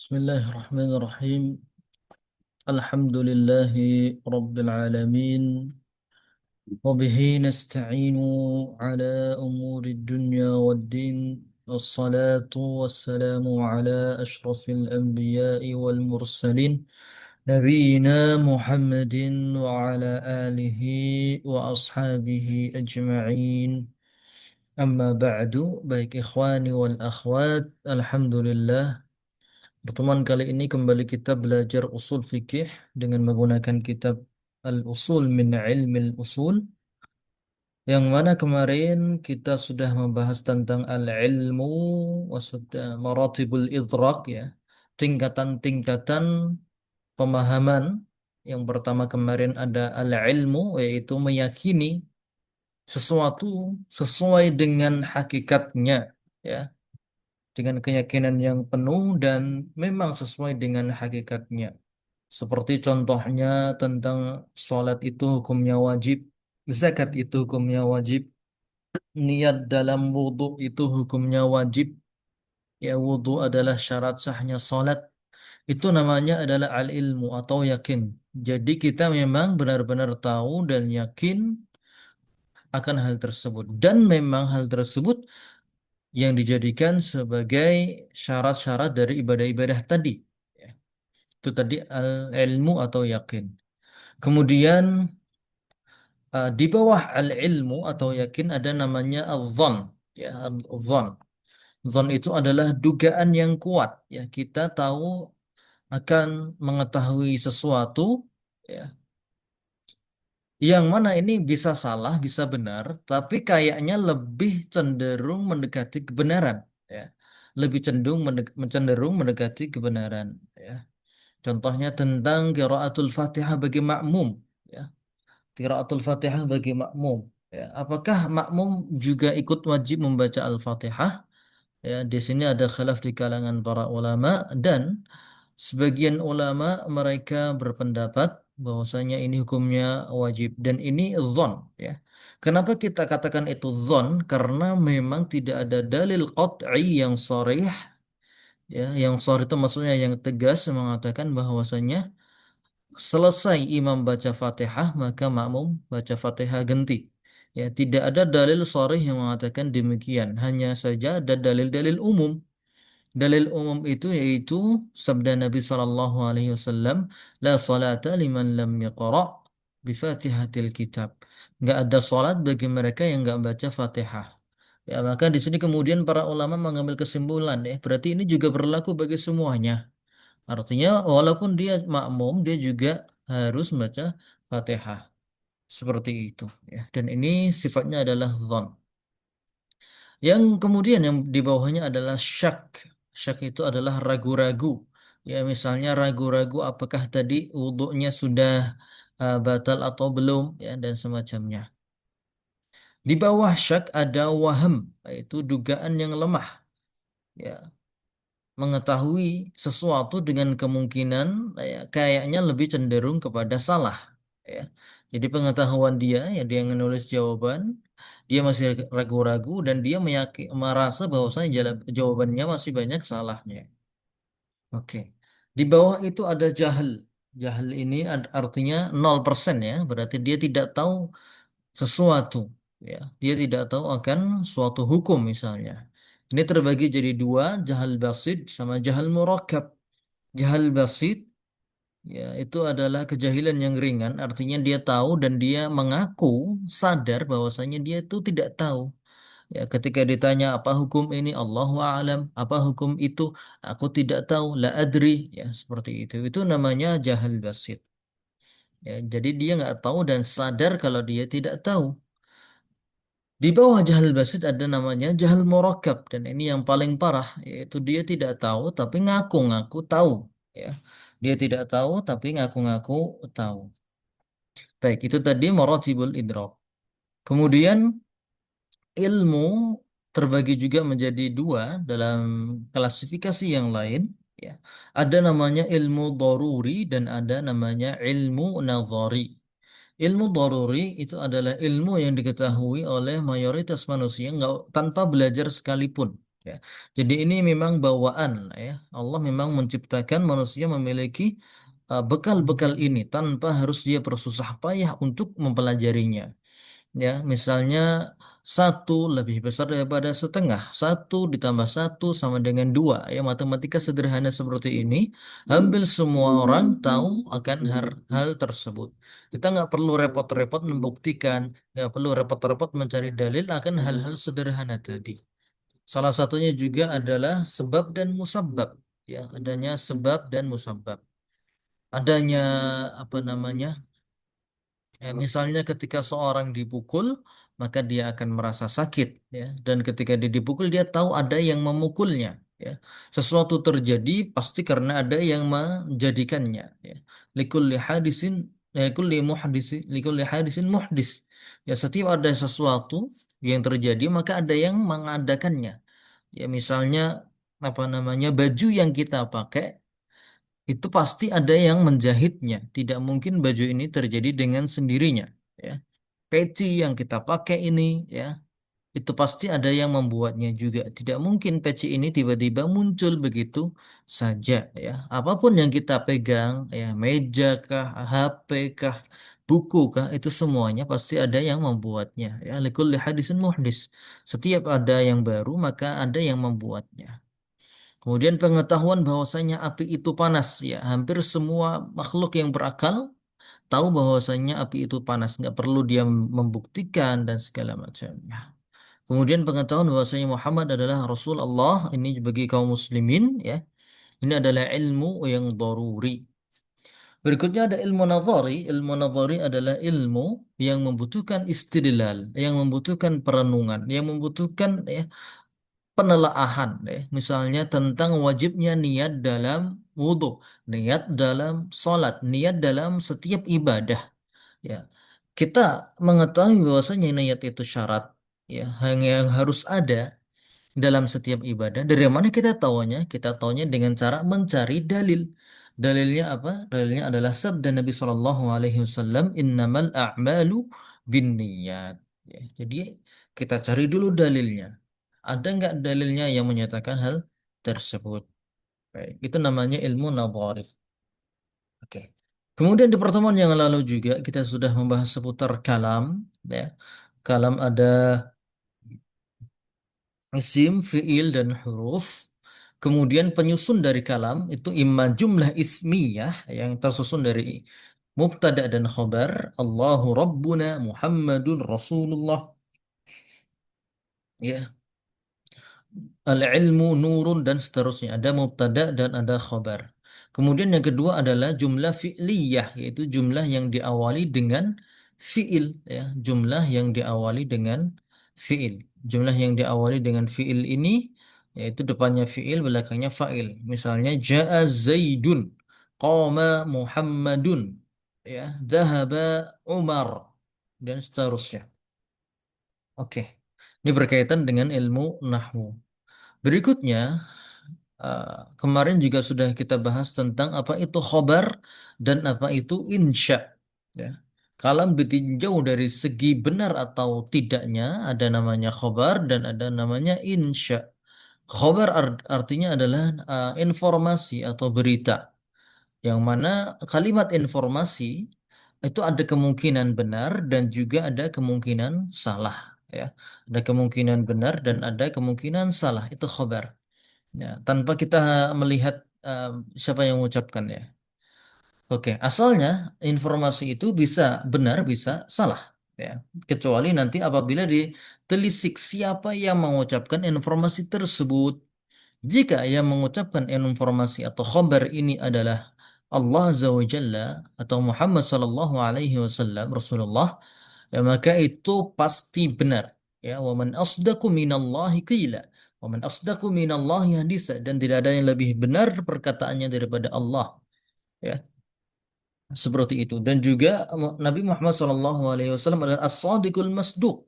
بسم الله الرحمن الرحيم. الحمد لله رب العالمين، وبه نستعين على أمور الدنيا والدين، والصلاة والسلام على أشرف الأنبياء والمرسلين، نبينا محمد وعلى آله وأصحابه أجمعين. أما بعد، baik ikhwani wal akhwat, alhamdulillah. Pertemuan kali ini kembali kita belajar usul fikih dengan menggunakan kitab Al-Usul min Ilmil Usul, yang mana kemarin kita sudah membahas tentang al-ilmu maksudnya maratibul idrak, ya, tingkatan-tingkatan pemahaman. Yang pertama kemarin ada al-ilmu, yaitu meyakini sesuatu sesuai dengan hakikatnya, ya, dengan keyakinan yang penuh dan memang sesuai dengan hakikatnya. Seperti contohnya tentang sholat itu hukumnya wajib, zakat itu hukumnya wajib, niat dalam wudhu itu hukumnya wajib. Ya, wudhu adalah syarat sahnya sholat. Itu namanya adalah al-ilmu atau yakin. Jadi kita memang benar-benar tahu dan yakin akan hal tersebut. Dan memang hal tersebut yang dijadikan sebagai syarat-syarat dari ibadah-ibadah tadi. Ya, itu tadi al-ilmu atau yakin. Kemudian di bawah al-ilmu atau yakin ada namanya al-dhan. Ya, al-dhan. Dhan itu adalah dugaan yang kuat. Ya, kita tahu akan mengetahui sesuatu, ya, yang mana ini bisa salah, bisa benar, tapi kayaknya lebih cenderung mendekati kebenaran. Ya, lebih cenderung mendekati kebenaran. Ya. Contohnya tentang qiraatul Fatihah bagi makmum. Ya. Qiraatul Fatihah bagi makmum. Ya, apakah makmum juga ikut wajib membaca Al-Fatihah? Ya, di sini ada khilaf di kalangan para ulama, dan sebagian ulama mereka berpendapat bahwasanya ini hukumnya wajib dan ini dhon, ya. Kenapa kita katakan itu dhon? Karena memang tidak ada dalil qat'i yang sharih, ya, yang sharih itu maksudnya yang tegas mengatakan bahwasanya selesai imam baca Fatihah, maka makmum baca Fatihah ganti. Ya, tidak ada dalil sharih yang mengatakan demikian. Hanya saja ada dalil-dalil umum. Dalil umum itu yaitu sabda Nabi Sallallahu Alaihi Wasallam, la salata liman lam yaqra bi Fatihatil Kitab. Nggak ada salat bagi mereka yang nggak baca Fatihah. Ya, maka di sini kemudian para ulama mengambil kesimpulan, ya, berarti ini juga berlaku bagi semuanya. Artinya walaupun dia makmum, dia juga harus membaca Fatihah. Seperti itu, ya. Dan ini sifatnya adalah dhon. Yang kemudian yang di bawahnya adalah syak. Syak itu adalah ragu-ragu. Ya, misalnya ragu-ragu apakah tadi wudhunya sudah batal atau belum, ya, dan semacamnya. Di bawah syak ada waham, yaitu dugaan yang lemah. Ya, mengetahui sesuatu dengan kemungkinan, ya, kayaknya lebih cenderung kepada salah, ya. Jadi pengetahuan dia, ya, dia menulis jawaban, dia masih ragu-ragu dan dia merasa bahwasanya jawabannya masih banyak salahnya. Oke. Di bawah itu ada jahil. Jahil ini artinya 0%, ya, berarti dia tidak tahu sesuatu, ya. Dia tidak tahu akan suatu hukum misalnya. Ini terbagi jadi dua, jahal basit sama jahal murakkab. Jahal basit, ya, itu adalah kejahilan yang ringan, artinya dia tahu dan dia mengaku sadar bahwasanya dia itu tidak tahu. Ya, ketika ditanya apa hukum ini, Allahu a'lam, apa hukum itu, aku tidak tahu, la adri, ya, seperti itu. Itu namanya jahal basit. Ya, jadi dia nggak tahu dan sadar kalau dia tidak tahu. Di bawah jahal basit ada namanya jahal murakkab, dan ini yang paling parah, yaitu dia tidak tahu tapi ngaku-ngaku tahu, ya. Dia tidak tahu tapi ngaku-ngaku tahu. Baik, itu tadi maratibul idrak. Kemudian ilmu terbagi juga menjadi dua dalam klasifikasi yang lain, ya. Ada namanya ilmu daruri dan ada namanya ilmu nazari. Ilmu daruri itu adalah ilmu yang diketahui oleh mayoritas manusia nggak tanpa belajar sekalipun. Ya. Jadi ini memang bawaan ya. Allah memang menciptakan manusia memiliki bekal-bekal ini tanpa harus dia bersusah payah untuk mempelajarinya. Ya, misalnya satu lebih besar daripada setengah, satu ditambah satu sama dengan dua. Ya, matematika sederhana seperti ini, hampir semua orang tahu akan hal tersebut. Kita nggak perlu repot-repot membuktikan, nggak perlu repot-repot mencari dalil akan hal-hal sederhana tadi. Salah satunya juga adalah sebab dan musabab. Ya, adanya sebab dan musabab. Adanya apa namanya? Misalnya ketika seorang dipukul, maka dia akan merasa sakit, ya. Dan ketika dia dipukul, dia tahu ada yang memukulnya, ya. Sesuatu terjadi pasti karena ada yang menjadikannya, ya. Likulli hadisin, likulli hadisin muhdis. Ya, setiap ada sesuatu yang terjadi, maka ada yang mengadakannya. Ya, misalnya apa namanya baju yang kita pakai itu pasti ada yang menjahitnya. Tidak mungkin baju ini terjadi dengan sendirinya. Ya. Peci yang kita pakai ini, ya, itu pasti ada yang membuatnya juga. Tidak mungkin peci ini tiba-tiba muncul begitu saja. Ya. Apapun yang kita pegang, ya, meja kah, HP kah, buku kah, itu semuanya pasti ada yang membuatnya. Ya, likulli hadisin muhdis. Setiap ada yang baru, maka ada yang membuatnya. Kemudian pengetahuan bahwasanya api itu panas, ya, hampir semua makhluk yang berakal tahu bahwasanya api itu panas, nggak perlu dia membuktikan dan segala macamnya. Kemudian pengetahuan bahwasanya Muhammad adalah Rasul Allah, ini bagi kaum muslimin, ya, ini adalah ilmu yang daruri. Berikutnya ada ilmu nadhari. Ilmu nadhari adalah ilmu yang membutuhkan istidlal, yang membutuhkan perenungan, yang membutuhkan, ya, penelaahan, ya. Misalnya tentang wajibnya niat dalam wudhu, niat dalam sholat, niat dalam setiap ibadah. Ya, kita mengetahui bahwasanya niat itu syarat, ya, hanya yang harus ada dalam setiap ibadah. Dari mana kita tahunya? Kita tahunya dengan cara mencari dalil. Dalilnya apa? Dalilnya adalah sabda Nabi Shallallahu Alaihi Wasallam, Innamal a'malu binniyat. Ya, jadi kita cari dulu dalilnya. Ada nggak dalilnya yang menyatakan hal tersebut? Baik, itu namanya ilmu nadharif. Oke. Kemudian di pertemuan yang lalu juga kita sudah membahas seputar kalam, ya. Kalam ada isim, fiil, dan huruf. Kemudian penyusun dari kalam itu imma jumlah ismiyah yang tersusun dari mubtada dan khobar. Allahu Rabbuna Muhammadun Rasulullah. Ya, al-ilmu nurun dan seterusnya. Ada mubtada dan ada khobar. Kemudian yang kedua adalah jumlah fi'liyah, yaitu jumlah yang diawali dengan fi'il, ya. Jumlah yang diawali dengan fi'il. Jumlah yang diawali dengan fi'il ini yaitu depannya fi'il, belakangnya fa'il. Misalnya ja'a Zaidun, qama Muhammadun, ya, dhahaba Umar dan seterusnya. Oke. Ini berkaitan dengan ilmu nahwu. Berikutnya, eh, kemarin juga sudah kita bahas tentang apa itu khobar dan apa itu insya. Ya. Kalau ditinjau dari segi benar atau tidaknya, ada namanya khobar dan ada namanya insya. Khobar artinya adalah informasi atau berita, yang mana kalimat informasi itu ada kemungkinan benar dan juga ada kemungkinan salah. Ya. Ada kemungkinan benar dan ada kemungkinan salah. Itu khobar. Ya, tanpa kita melihat eh, siapa yang mengucapkan, ya. Oke, asalnya informasi itu bisa benar, bisa salah, ya. Kecuali nanti apabila ditelisik siapa yang mengucapkan informasi tersebut. Jika yang mengucapkan informasi atau khabar ini adalah Allah Azza wa Jalla atau Muhammad Sallallahu Alaihi Wasallam Rasulullah, ya, maka itu pasti benar. Ya, wa man asdaqu minallahi qila, wa man asdaqu minallahi hadisa, dan tidak ada yang lebih benar perkataannya daripada Allah. Ya, seperti itu. Dan juga Nabi Muhammad Sallallahu Alaihi Wasallam adalah as-sadiqul masduq.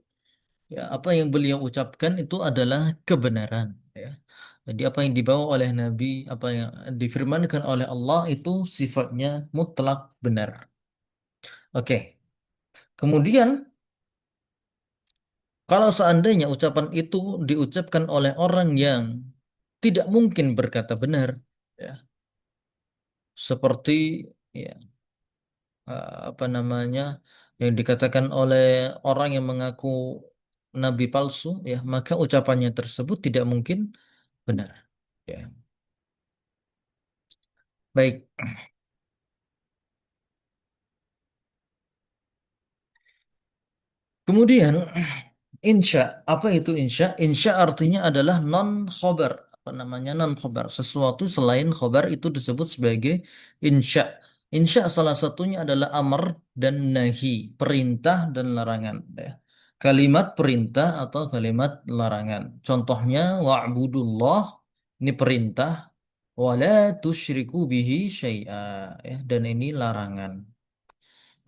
Ya, apa yang beliau ucapkan itu adalah kebenaran. Ya. Jadi apa yang dibawa oleh Nabi, apa yang difirmankan oleh Allah itu sifatnya mutlak benar. Oke. Kemudian Kalau seandainya ucapan itu diucapkan oleh orang yang tidak mungkin berkata benar, ya, seperti ya, apa namanya yang dikatakan oleh orang yang mengaku nabi palsu, ya, maka ucapannya tersebut tidak mungkin benar. Ya, baik. Kemudian insya, apa itu insya? Insya artinya adalah non khobar. Apa namanya non khobar? Sesuatu selain khobar itu disebut sebagai insya. Insya salah satunya adalah amr dan nahi, perintah dan larangan. Ya. Kalimat perintah atau kalimat larangan. Contohnya wa'budullah, ini perintah, wala tusyriku bihi syai'a, ya. Dan ini larangan.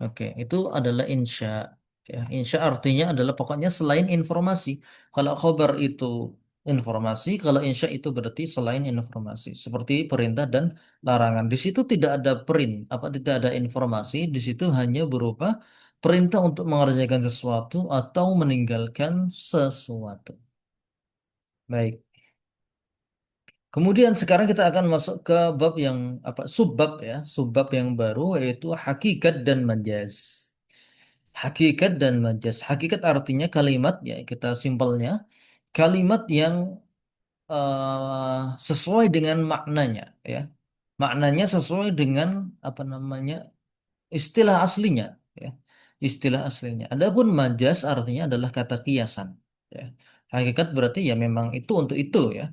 Oke, itu adalah insya. Ya, insya artinya adalah pokoknya selain informasi. Kalau khobar itu informasi, kalau insya itu berarti selain informasi. Seperti perintah dan larangan. Di situ tidak ada apa tidak ada informasi. Di situ hanya berupa perintah untuk mengerjakan sesuatu atau meninggalkan sesuatu. Baik. Kemudian sekarang kita akan masuk ke bab yang apa subbab ya, subbab yang baru yaitu hakikat dan majaz. Hakikat dan majas. Hakikat artinya kalimat ya kita simpelnya kalimat yang sesuai dengan maknanya ya. Maknanya sesuai dengan apa namanya istilah aslinya ya. Istilah aslinya. Adapun majas artinya adalah kata kiasan ya. Hakikat berarti ya memang itu untuk itu ya.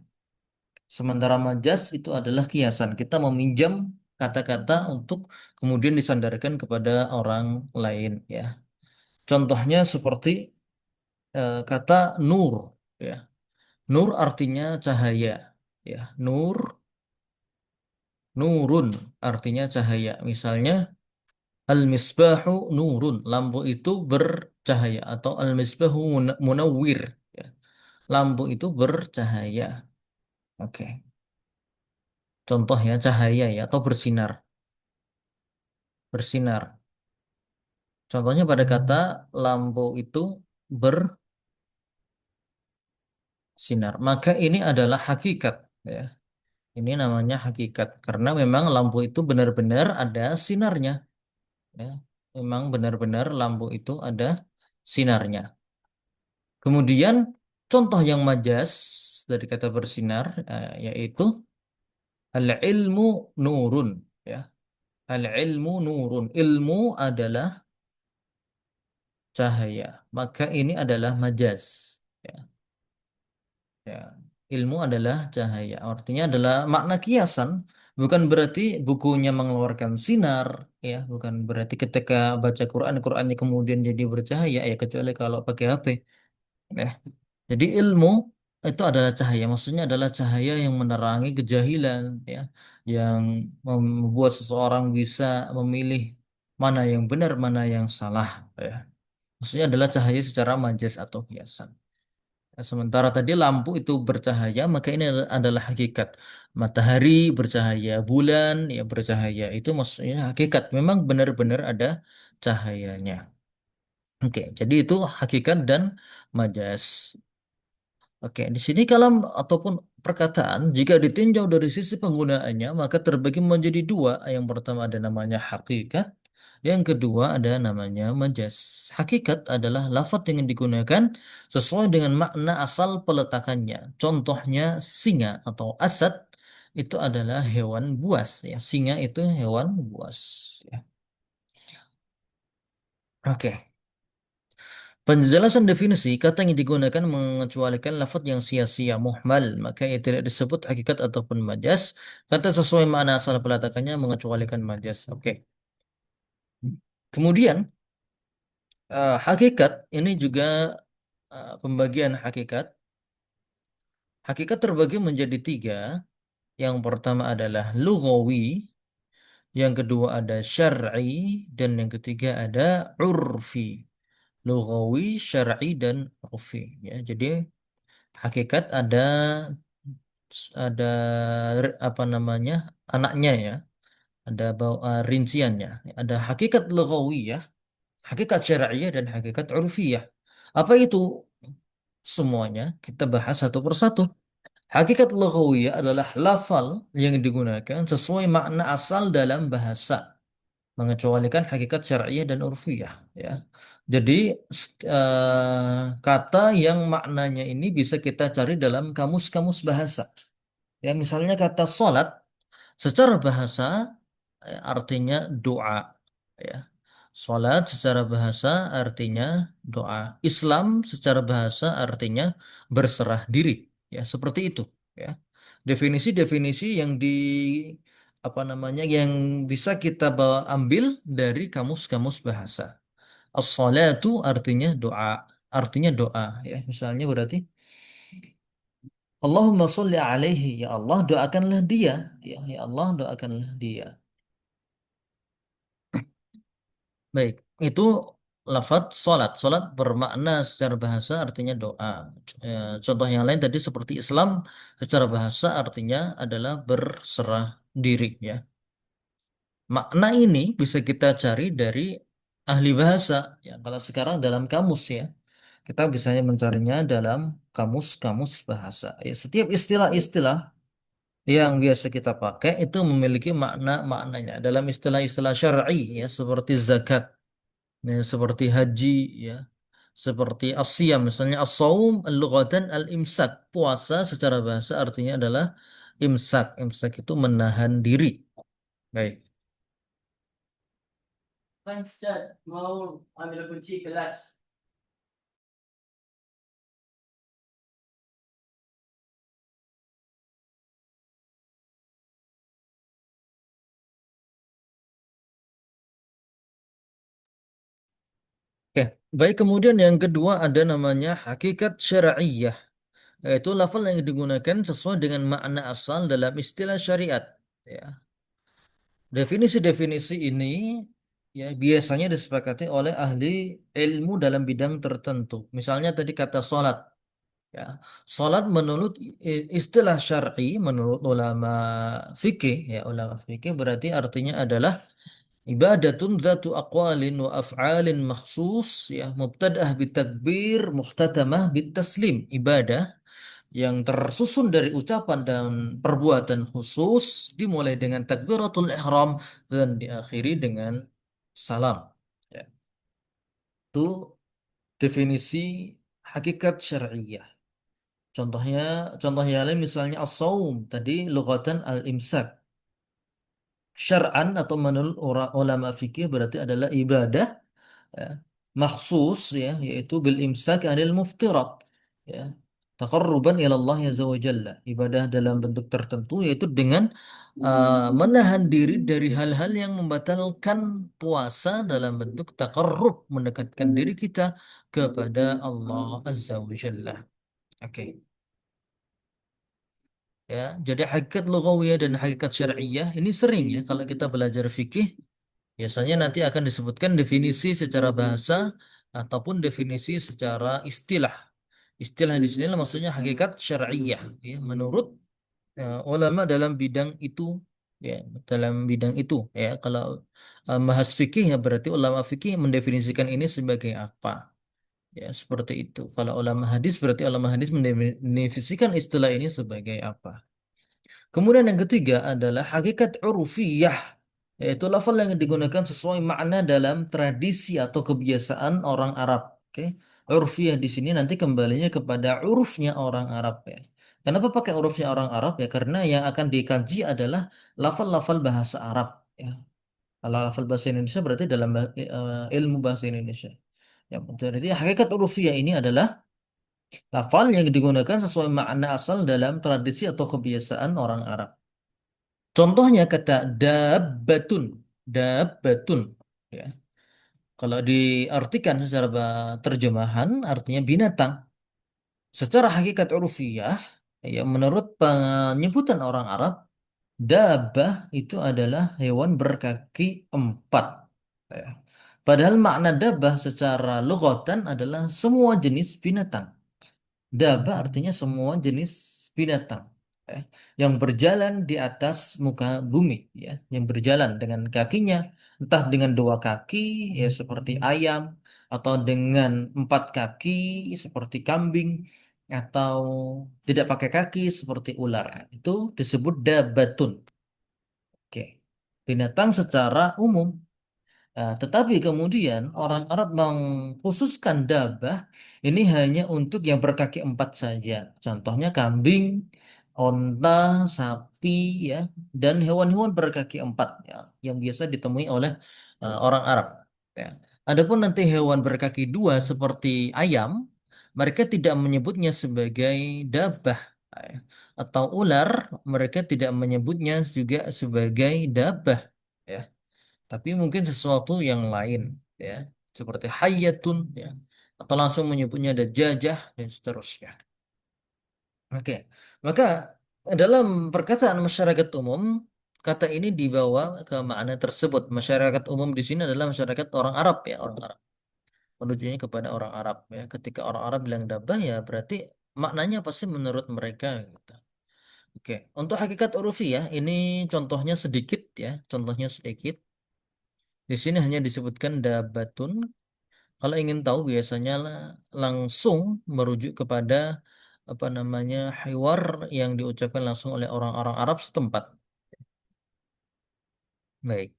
Sementara majas itu adalah kiasan. Kita meminjam kata-kata untuk kemudian disandarkan kepada orang lain ya. Contohnya seperti kata nur ya. Nur artinya cahaya ya. Nurun artinya cahaya. Misalnya al-misbahu nurun, lampu itu bercahaya atau al-misbahu munawwir ya. Lampu itu bercahaya. Oke. Contohnya cahaya ya atau bersinar. Bersinar. Contohnya pada kata lampu itu bersinar. Maka ini adalah hakikat ya. Ini namanya hakikat karena memang lampu itu benar-benar ada sinarnya, ya. Memang benar-benar lampu itu ada sinarnya. Kemudian contoh yang majas dari kata bersinar yaitu al-ilmu nurun, ya. Al-ilmu nurun. Ilmu adalah cahaya. Maka ini adalah majas. Ya. Ya, ilmu adalah cahaya. Artinya adalah makna kiasan. Bukan berarti bukunya mengeluarkan sinar, ya. Bukan berarti ketika baca Quran, Qurannya kemudian jadi bercahaya, ya kecuali kalau pakai HP. Ya. Jadi ilmu itu adalah cahaya. Maksudnya adalah cahaya yang menerangi kejahilan, ya, yang membuat seseorang bisa memilih mana yang benar, mana yang salah. Ya. Maksudnya adalah cahaya secara majas atau kiasan. Sementara tadi lampu itu bercahaya, maka ini adalah hakikat. Matahari bercahaya, bulan ya bercahaya. Itu maksudnya hakikat. Memang benar-benar ada cahayanya. Oke, jadi itu hakikat dan majas. Oke, di sini kalam ataupun perkataan jika ditinjau dari sisi penggunaannya maka terbagi menjadi dua. Yang pertama ada namanya hakikat, yang kedua ada namanya majas. Hakikat adalah lafaz yang digunakan sesuai dengan makna asal peletakannya. Contohnya singa atau asad itu adalah hewan buas ya. Singa itu hewan buas ya. Oke. Penjelasan definisi kata yang digunakan mengecualikan lafaz yang sia-sia muhmal, maka ia tidak disebut hakikat ataupun majas. Kata sesuai makna asal peletakannya mengecualikan majas. Oke. Kemudian hakikat ini juga pembagian hakikat. Hakikat terbagi menjadi tiga. Yang pertama adalah lughawi, yang kedua ada syar'i, dan yang ketiga ada urfi. Lughawi, syar'i, dan urfi. Ya, jadi hakikat ada apa namanya anaknya ya, ada rinciannya. Ada hakikat lughawiyah, hakikat syar'iyyah, dan hakikat urfiyah. Apa itu? Semuanya kita bahas satu persatu. Hakikat lughawiyah adalah lafal yang digunakan sesuai makna asal dalam bahasa, mengecualikan hakikat syariah dan urfiyah, ya. Jadi kata yang maknanya ini bisa kita cari dalam kamus-kamus bahasa. Ya, misalnya kata salat secara bahasa artinya doa, ya. Salat secara bahasa artinya doa. Islam secara bahasa artinya berserah diri, ya, seperti itu, ya. Definisi-definisi yang di apa namanya yang bisa kita bawa ambil dari kamus-kamus bahasa. As-salatu artinya doa, artinya doa, ya. Misalnya berarti Allahumma sholli alaihi, ya Allah doakanlah dia, ya, ya Allah doakanlah dia. Baik, itu lafadz salat. Salat bermakna secara bahasa artinya doa. Contoh yang lain tadi seperti Islam secara bahasa artinya adalah berserah diri, ya. Makna ini bisa kita cari dari ahli bahasa. Ya, kalau sekarang dalam kamus, ya, kita bisa mencarinya dalam kamus-kamus bahasa. Ya, setiap istilah-istilah yang biasa kita pakai itu memiliki makna-maknanya. Dalam istilah-istilah syar'i, ya, seperti zakat, ya, seperti haji, ya, seperti as-siyam, misalnya as-saum lughatan al-imsak. Puasa secara bahasa artinya adalah imsak. Imsak itu menahan diri. Baik. Kan Ustaz, mau ambil kunci kelas. Oke, baik, kemudian yang kedua ada namanya hakikat syar'iyyah, yaitu lafal yang digunakan sesuai dengan makna asal dalam istilah syariat. Ya, definisi-definisi ini ya biasanya disepakati oleh ahli ilmu dalam bidang tertentu. Misalnya tadi kata salat. Ya, salat menurut istilah syar'i, menurut ulama fikih, ya, ulama fikih berarti artinya adalah ibadatun zatu aqwalin wa af'alin makhsus, ya, mubtada'ah bitakbir mukhtatamah bitaslim. Ibadah yang tersusun dari ucapan dan perbuatan khusus, dimulai dengan takbiratul ihram dan diakhiri dengan salam. Ya, itu definisi hakikat syariah. Contohnya, contoh yang lain misalnya as-saum tadi lughatan al-imsak. Syar'an atau menurut ulama fikih berarti adalah ibadah, ya, maksus, ya, yaitu bil imsak anil muftirat, ya, taqarruban ila Allah azza wa jalla. Ibadah dalam bentuk tertentu yaitu dengan menahan diri dari hal-hal yang membatalkan puasa dalam bentuk taqarrub, mendekatkan diri kita kepada Allah azza wa jalla. Oke. Ya, jadi hakikat lughawiyah dan hakikat syar'iyyah ini sering, ya, kalau kita belajar fikih biasanya nanti akan disebutkan definisi secara bahasa ataupun definisi secara istilah. Istilah di sini maksudnya hakikat syar'iyyah, ya, menurut ulama dalam bidang itu, ya, dalam bidang itu, ya. Kalau bahas fikih ya berarti ulama fikih mendefinisikan ini sebagai apa. Ya, seperti itu. Kalau ulama hadis berarti ulama hadis mendefinisikan istilah ini sebagai apa. Kemudian yang ketiga adalah hakikat urufiyah, yaitu lafal yang digunakan sesuai makna dalam tradisi atau kebiasaan orang Arab. Oke, urfiyah di sini nanti kembalinya kepada urufnya orang Arab, ya. Kenapa pakai urufnya orang Arab? Ya karena yang akan dikaji adalah lafal-lafal bahasa Arab. Ya, kalau lafal bahasa Indonesia berarti dalam ilmu bahasa Indonesia. Ya, jadi hakikat urufiyah ini adalah lafal yang digunakan sesuai makna asal dalam tradisi atau kebiasaan orang Arab. Contohnya kata dabbatun, dabbatun, ya. Kalau diartikan secara terjemahan artinya binatang. Secara hakikat urufiyah, ya, menurut penyebutan orang Arab, dabbah itu adalah hewan berkaki empat. Ya. Padahal makna dabbah secara lughatan adalah semua jenis binatang. Dabbah artinya semua jenis binatang. ya, yang berjalan di atas muka bumi, ya, yang berjalan dengan kakinya, entah dengan dua kaki ya seperti ayam, atau dengan empat kaki seperti kambing, atau tidak pakai kaki seperti ular. Itu disebut dabatun. Oke. Binatang secara umum. Tetapi kemudian orang Arab mengkhususkan dabah ini hanya untuk yang berkaki empat saja. Contohnya kambing, onta, sapi, ya, dan hewan-hewan berkaki empat, ya, yang biasa ditemui oleh orang Arab. Ya. Adapun nanti hewan berkaki dua seperti ayam, mereka tidak menyebutnya sebagai dabah. Ya. Atau ular, mereka tidak menyebutnya juga sebagai dabah. Ya, tapi mungkin sesuatu yang lain, ya, seperti hayyatun, ya, atau langsung menyebutnya dajajah dan seterusnya. Oke, maka dalam perkataan masyarakat umum, kata ini dibawa ke makna tersebut. Masyarakat umum di sini adalah masyarakat orang Arab, ya, orang Arab, menunjuknya kepada orang Arab, ya. Ketika orang Arab bilang dabah, ya berarti maknanya pasti menurut mereka, gitu. Oke, untuk hakikat urufi, ya, ini contohnya sedikit, ya, contohnya sedikit. Di sini hanya disebutkan dabatun. Kalau ingin tahu biasanya langsung merujuk kepada apa namanya hiwar yang diucapkan langsung oleh orang-orang Arab setempat. Baik.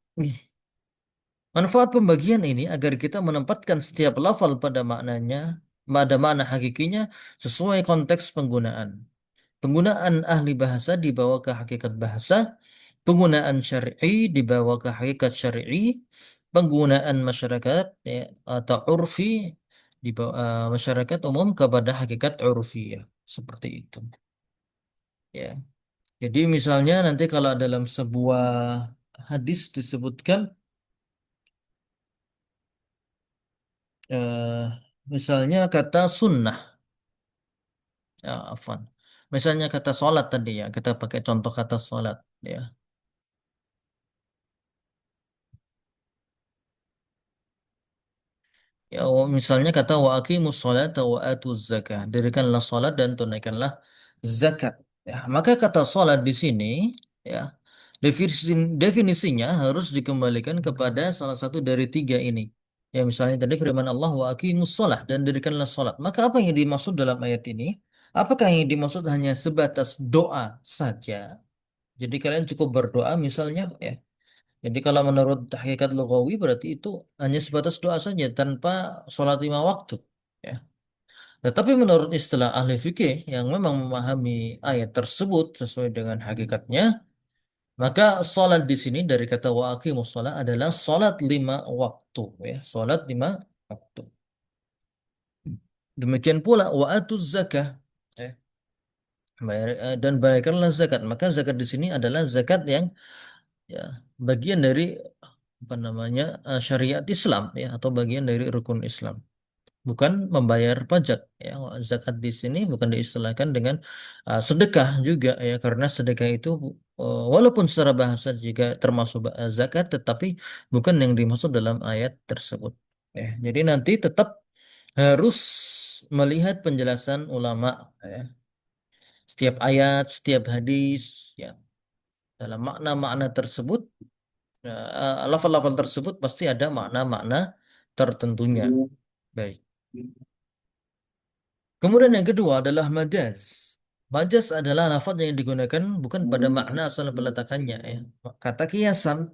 Manfaat pembagian ini agar kita menempatkan setiap lafal pada maknanya, pada makna hakikinya sesuai konteks penggunaan. Penggunaan ahli bahasa dibawa ke hakikat bahasa, penggunaan syar'i dibawa ke hakikat syar'i, penggunaan masyarakat, ya, atau urfi dibawa masyarakat umum kepada hakikat urfi, ya, seperti itu. Ya. Jadi misalnya nanti kalau dalam sebuah hadis disebutkan eh, misalnya kata sunnah, ya, afwan. Misalnya kata sholat tadi, ya, kita pakai contoh kata sholat, ya. Ya, misalnya kata wa aqimus sholata wa atuz zakah. Dirikanlah salat dan tunaikanlah zakat. Ya, maka kata salat di sini, ya, definisinya harus dikembalikan kepada salah satu dari tiga ini. Ya, misalnya tadi firman Allah wa aqimus sholat dan dirikanlah salat. Maka apa yang dimaksud dalam ayat ini? Apakah yang dimaksud hanya sebatas doa saja? Jadi kalian cukup berdoa misalnya, ya. Jadi kalau menurut hakikat lugawi berarti itu hanya sebatas doa saja tanpa sholat lima waktu. Ya. Tetapi menurut istilah ahli fikih yang memang memahami ayat tersebut sesuai dengan hakikatnya, maka sholat di sini dari kata wa aqimus sholat adalah sholat lima waktu. Ya. Sholat lima waktu. Demikian pula wa atuz zakah. Ya. Dan bayarkanlah zakat. Maka zakat di sini adalah zakat yang, ya, bagian dari apa namanya syariat Islam, ya, atau bagian dari rukun Islam, bukan membayar pajak, ya. Zakat di sini bukan diistilahkan dengan sedekah juga, ya, karena sedekah itu walaupun secara bahasa juga termasuk zakat, tetapi bukan yang dimaksud dalam ayat tersebut, ya. Jadi nanti tetap harus melihat penjelasan ulama, ya. Setiap ayat, setiap hadis, ya, dalam makna-makna tersebut, lafal-lafal tersebut pasti ada makna-makna tertentunya. Baik. Kemudian yang kedua adalah majaz. Majaz adalah lafaz yang digunakan bukan pada makna asal peletakannya, ya. Kata kiasan,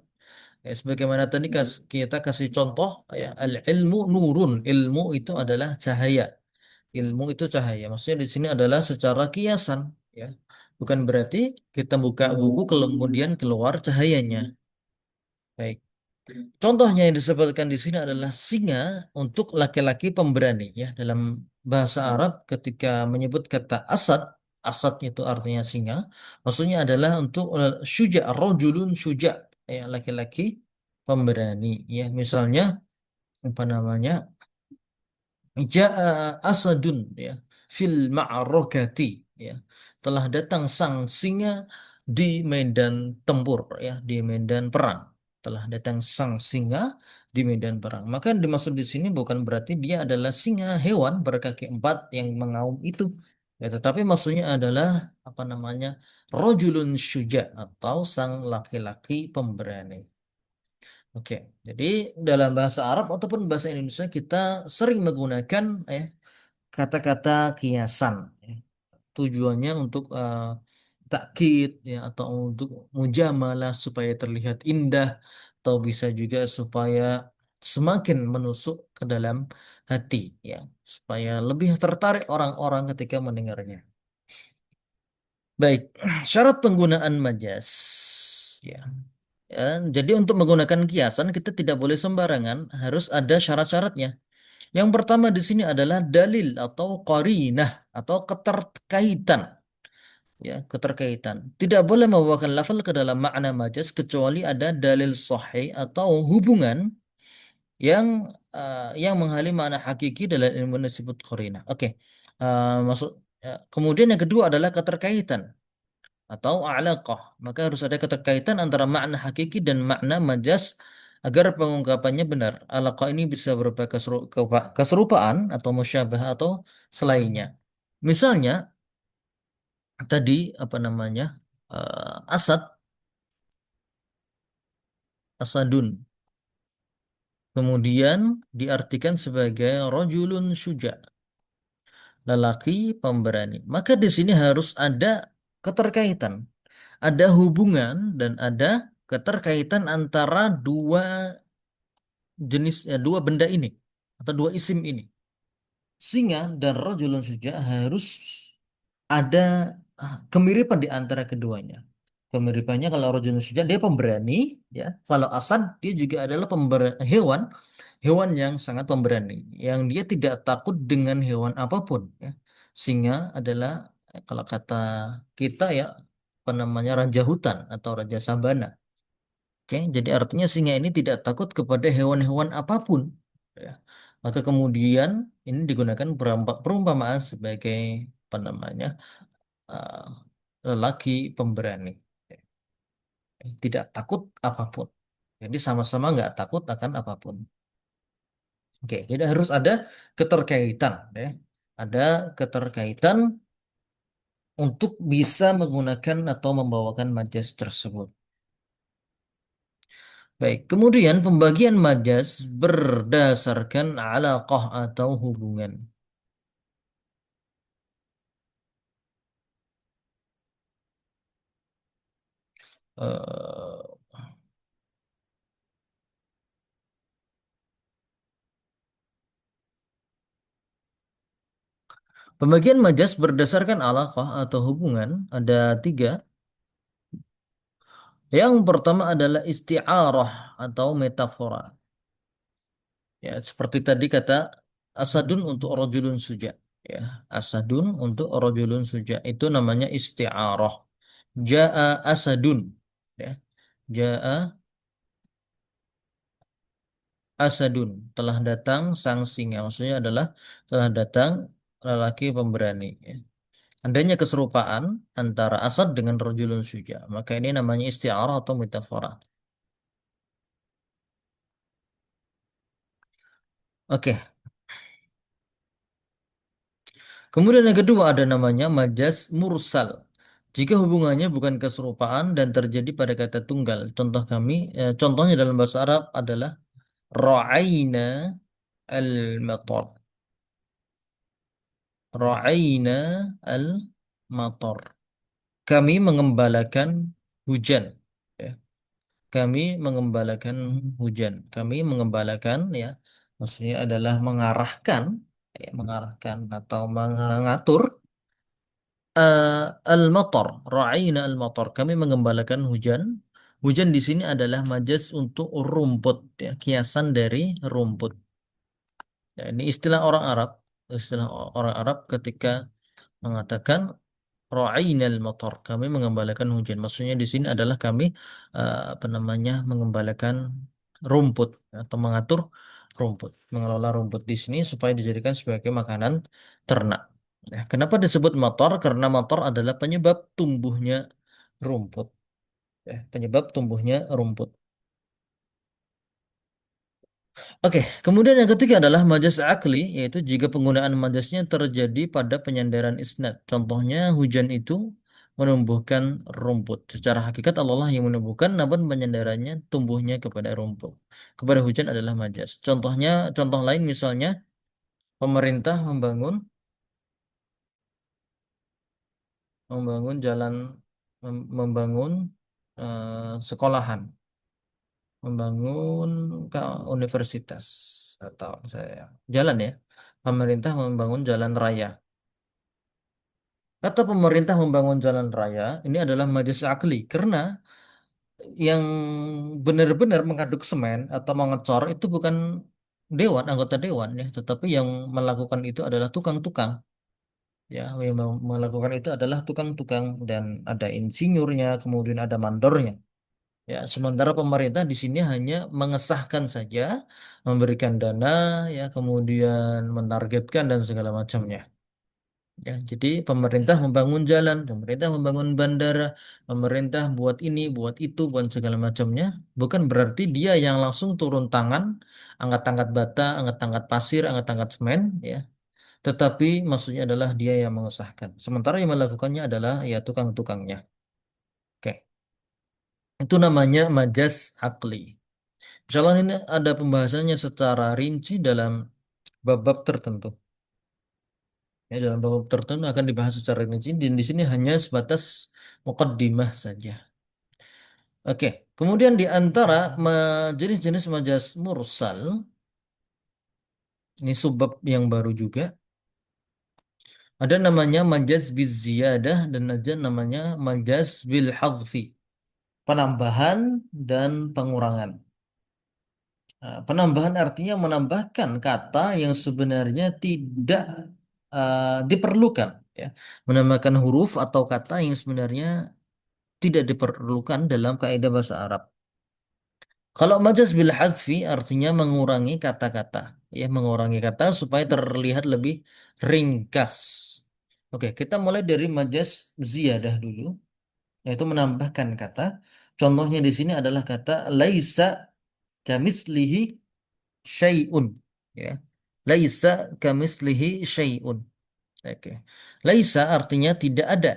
ya, sebagaimana tadi kita kasih contoh, ya, al-ilmu nurun. Ilmu itu adalah cahaya. Ilmu itu cahaya. Maksudnya di sini adalah secara kiasan, ya. Bukan berarti kita buka buku kemudian keluar cahayanya. Baik. Contohnya yang disebutkan di sini adalah singa untuk laki-laki pemberani, ya. Dalam bahasa Arab ketika menyebut kata asad, asad itu artinya singa, maksudnya adalah untuk syuja, rojulun syuja, ya, laki-laki pemberani, ya. Misalnya apa namanya? Ja'a asadun, ya, fil ma'rokati, ya, telah datang sang singa di medan tempur, ya, di medan perang. Telah datang sang singa di medan perang. Maka yang dimaksud di sini bukan berarti dia adalah singa hewan berkaki empat yang mengaum itu. Ya, tetapi maksudnya adalah apa namanya? Rojulun syuja atau sang laki-laki pemberani. Oke, jadi dalam bahasa Arab ataupun bahasa Indonesia kita sering menggunakan kata-kata kiasan. Ya. Tujuannya untuk takkid ya atau untuk mujamalah supaya terlihat indah atau bisa juga supaya semakin menusuk ke dalam hati ya supaya lebih tertarik orang-orang ketika mendengarnya. Baik, syarat penggunaan majas ya. Ya, jadi untuk menggunakan kiasan kita tidak boleh sembarangan, harus ada syarat-syaratnya. Yang pertama di sini adalah dalil atau qarinah atau keterkaitan. Ya, keterkaitan. Tidak boleh membawakan lafal ke dalam makna majas kecuali ada dalil sahih atau hubungan yang yang menghalim makna hakiki dalam ilmu disebut qarinah. Oke. Maksud kemudian yang kedua adalah keterkaitan atau alaqah. Maka harus ada keterkaitan antara makna hakiki dan makna majas agar pengungkapannya benar. Alaqah ini bisa berupa keserupaan atau musyabah atau selainnya. Misalnya tadi apa namanya? Asad, asadun. Kemudian diartikan sebagai rojulun syuja, lelaki pemberani. Maka di sini harus ada keterkaitan, ada hubungan dan ada keterkaitan antara dua benda ini atau dua isim ini. Singa dan rojulun syuja harus ada kemiripan di antara keduanya. Kemiripannya kalau rojulun syuja dia pemberani, ya. Kalau asad dia juga adalah hewan, hewan yang sangat pemberani, yang dia tidak takut dengan hewan apapun. Ya. Singa adalah kalau kata kita ya apa namanya raja hutan atau raja sabana. Oke, jadi artinya singa ini tidak takut kepada hewan-hewan apapun. Ya. Maka kemudian ini digunakan perumpamaan sebagai apa namanya uh, lelaki pemberani, tidak takut apapun. Jadi sama-sama nggak takut akan apapun. Oke, jadi harus ada keterkaitan, ya. Ada keterkaitan untuk bisa menggunakan atau membawakan majas tersebut. Baik, kemudian pembagian majas berdasarkan alaqah atau hubungan. Eh, Pembagian majas berdasarkan alaqah atau hubungan ada tiga. Yang pertama adalah isti'arah atau metafora. Ya, seperti tadi kata asadun untuk rajulun suja. Ya, asadun untuk rajulun suja itu namanya isti'arah. Ja'a asadun. Ya, ja'a asadun. Telah datang sang singa. Maksudnya adalah telah datang lelaki pemberani. Ya. Andainya keserupaan antara asad dengan rajulun suja. Maka ini namanya isti'arah atau metafora. Oke. Kemudian yang kedua ada namanya majas mursal. Jika hubungannya bukan keserupaan dan terjadi pada kata tunggal. Contohnya dalam bahasa Arab adalah ra'aina al-matar. Ra'aina al-matar. Kami mengembalakan hujan. Ya. Kami mengembalakan hujan. Kami mengembalakan ya, maksudnya adalah mengarahkan, ya, mengarahkan atau mengatur al-matar, ra'ayna al-matar. Kami mengembalakan hujan. Hujan di sini adalah majas untuk rumput, ya, kiasan dari rumput. Ya, ini istilah orang Arab ketika mengatakan ra'ayna al-matar. Kami mengembalakan hujan. Maksudnya di sini adalah kami apa namanya mengembalakan rumput atau mengatur rumput, mengelola rumput di sini supaya dijadikan sebagai makanan ternak. Nah, kenapa disebut motor? Karena motor adalah penyebab tumbuhnya rumput. Ya, penyebab tumbuhnya rumput. Oke, kemudian yang ketiga adalah majas akli, yaitu jika penggunaan majasnya terjadi pada penyandaran isnad. Contohnya hujan itu menumbuhkan rumput. Secara hakikat Allah lah yang menumbuhkan, namun penyandarannya tumbuhnya kepada rumput. Kepada hujan adalah majas. Contohnya, contoh lain misalnya pemerintah membangun jalan, membangun sekolahan, membangun universitas atau saya jalan ya. Pemerintah membangun jalan raya. Kata pemerintah membangun jalan raya ini adalah majas akli karena yang benar-benar mengaduk semen atau mengecor itu bukan dewan, anggota dewan ya, tetapi yang melakukan itu adalah tukang-tukang. Ya, yang melakukan itu adalah tukang-tukang dan ada insinyurnya, kemudian ada mandornya. Ya, sementara pemerintah di sini hanya mengesahkan saja, memberikan dana, ya, kemudian menargetkan dan segala macamnya. Ya, jadi pemerintah membangun jalan, pemerintah membangun bandara, pemerintah buat ini, buat itu, buat segala macamnya. Bukan berarti dia yang langsung turun tangan, angkat-angkat bata, angkat-angkat pasir, angkat-angkat semen, ya. Tetapi maksudnya adalah dia yang mengesahkan. Sementara yang melakukannya adalah ya tukang-tukangnya. Oke, itu namanya majas akli. Misalnya ini ada pembahasannya secara rinci dalam bab-bab tertentu. Ya, dalam bab tertentu akan dibahas secara rinci dan di sini hanya sebatas mukaddimah saja. Oke, kemudian di antara jenis-jenis majas mursal, ini subbab yang baru juga, ada namanya majas bil ziyadah dan ada namanya majas bil hadfi, penambahan dan pengurangan. Nah, penambahan artinya menambahkan kata yang sebenarnya tidak diperlukan, ya. Menambahkan huruf atau kata yang sebenarnya tidak diperlukan dalam kaidah bahasa Arab. Kalau majas bil hadfi artinya mengurangi kata-kata, ya, mengurangi kata supaya terlihat lebih ringkas. Oke, kita mulai dari majas ziyadah dulu, yaitu menambahkan kata. Contohnya di sini adalah kata laisa kamitslihi syai'un, ya. Laisa kamitslihi syai'un. Oke. Laisa artinya tidak ada.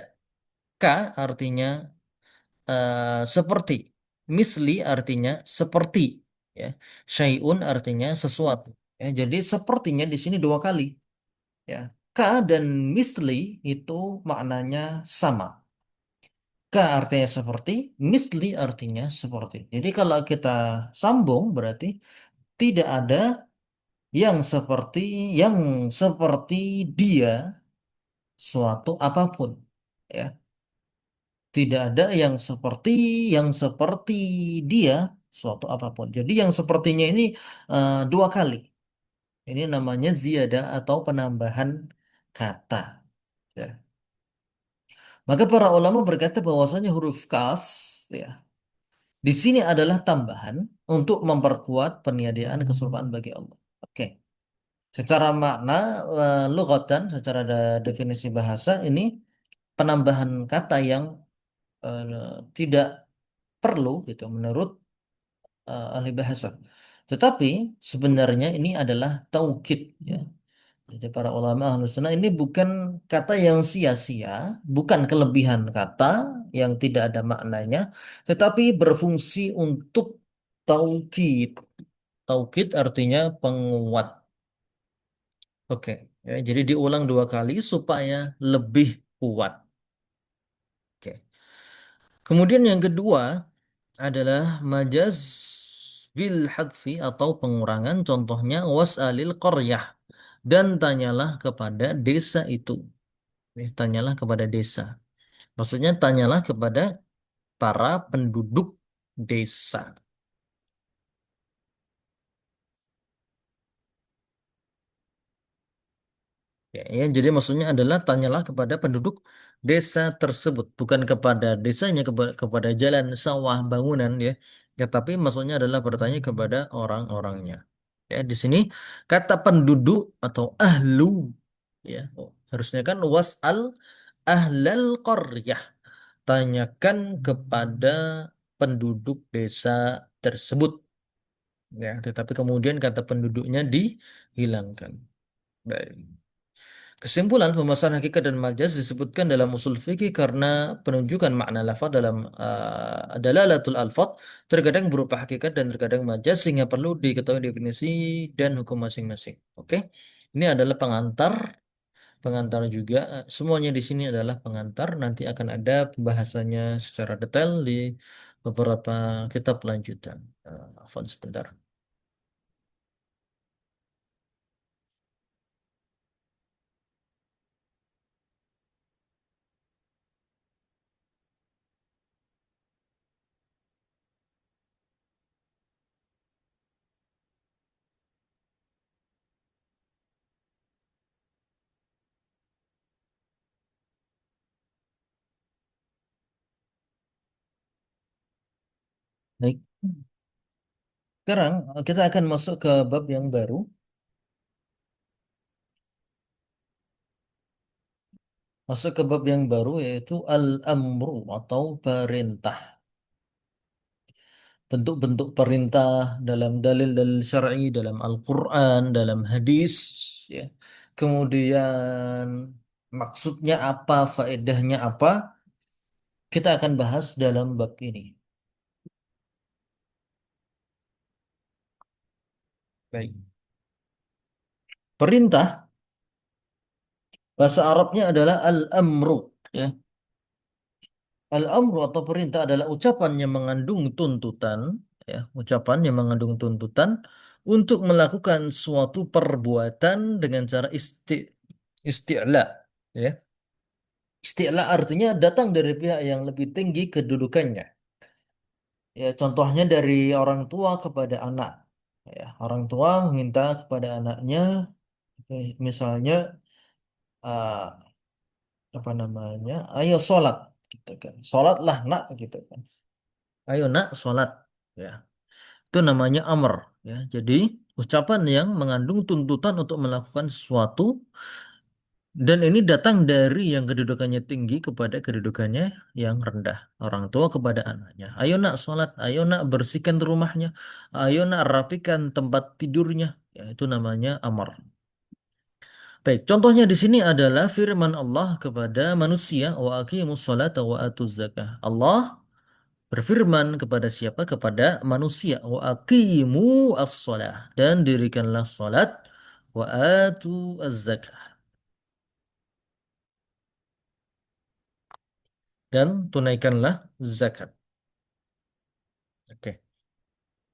Ka artinya seperti. Misli artinya seperti, ya. Syai'un artinya sesuatu. Ya, jadi sepertinya di sini dua kali, ya. Ka dan misli itu maknanya sama. Ka artinya seperti, misli artinya seperti. Jadi kalau kita sambung berarti tidak ada yang seperti yang seperti dia suatu apapun, ya. Tidak ada yang seperti dia suatu apapun. Jadi yang sepertinya ini dua kali. Ini namanya ziyadah atau penambahan kata, ya. Maka para ulama berkata bahwasanya huruf kaf, ya, di sini adalah tambahan untuk memperkuat peniadaan kesurupan bagi Allah. Oke. Secara makna, lugatan, secara definisi bahasa ini penambahan kata yang tidak perlu gitu menurut ahli bahasa. Tetapi sebenarnya ini adalah taukid, ya. Jadi para ulama ahlus sunnah ini bukan kata yang sia-sia, bukan kelebihan kata yang tidak ada maknanya, tetapi berfungsi untuk taukid. Taukid artinya penguat. Oke, ya, jadi diulang dua kali supaya lebih kuat. Oke. Kemudian yang kedua adalah majaz bil hadfi atau pengurangan. Contohnya was'alil qaryah, dan tanyalah kepada desa itu. Tanyalah kepada desa. Maksudnya tanyalah kepada para penduduk desa. Ya, ya, jadi maksudnya adalah tanyalah kepada penduduk desa tersebut, bukan kepada desanya, kepada jalan, sawah, bangunan, ya. Ya, tapi maksudnya adalah bertanya kepada orang-orangnya. Ya, di sini kata penduduk atau ahlu, ya. Oh, harusnya kan was'al ahlal qaryah. Tanyakan kepada penduduk desa tersebut. Ya, tetapi kemudian kata penduduknya dihilangkan. Baik. Kesimpulan pembahasan hakikat dan majaz disebutkan dalam usul fikih karena penunjukan makna lafaz dalam dalalatul alfaz terkadang berupa hakikat dan terkadang majaz sehingga perlu diketahui definisi dan hukum masing-masing. Oke. Ini adalah pengantar, pengantar juga. Semuanya di sini adalah pengantar. Nanti akan ada pembahasannya secara detail di beberapa kitab lanjutan. Afwan sebentar. Baik. Sekarang kita akan masuk ke bab yang baru. Masuk ke bab yang baru yaitu al-amru atau perintah. Bentuk-bentuk perintah dalam dalil-dalil syar'i, dalam Al-Quran, dalam hadis, ya. Kemudian maksudnya apa, faedahnya apa, kita akan bahas dalam bab ini. Baik. Perintah, bahasa Arabnya adalah al-amru. Ya. Al-amru atau perintah adalah ucapan yang mengandung tuntutan, ya, ucapan yang mengandung tuntutan untuk melakukan suatu perbuatan dengan cara isti'la, ya. Isti'la artinya datang dari pihak yang lebih tinggi kedudukannya. Ya, contohnya dari orang tua kepada anak. Ya, orang tua minta kepada anaknya, misalnya ah, apa namanya, ayo sholat, gitu kan. Sholatlah nak, gitu kan. Ayo nak sholat. Ya. Itu namanya amr, ya. Jadi ucapan yang mengandung tuntutan untuk melakukan sesuatu dan ini datang dari yang kedudukannya tinggi kepada kedudukannya yang rendah. Orang tua kepada anaknya. Ayo nak sholat, ayo nak bersihkan rumahnya, ayo nak rapikan tempat tidurnya. Ya, itu namanya amr. Baik, contohnya di sini adalah firman Allah kepada manusia, wa aqimus sholata wa atuz zakah. Allah berfirman kepada siapa? Kepada manusia. Wa aqimu as-shalah. Dan dirikanlah salat. Wa atu az-zakah. Dan tunaikanlah zakat. Oke.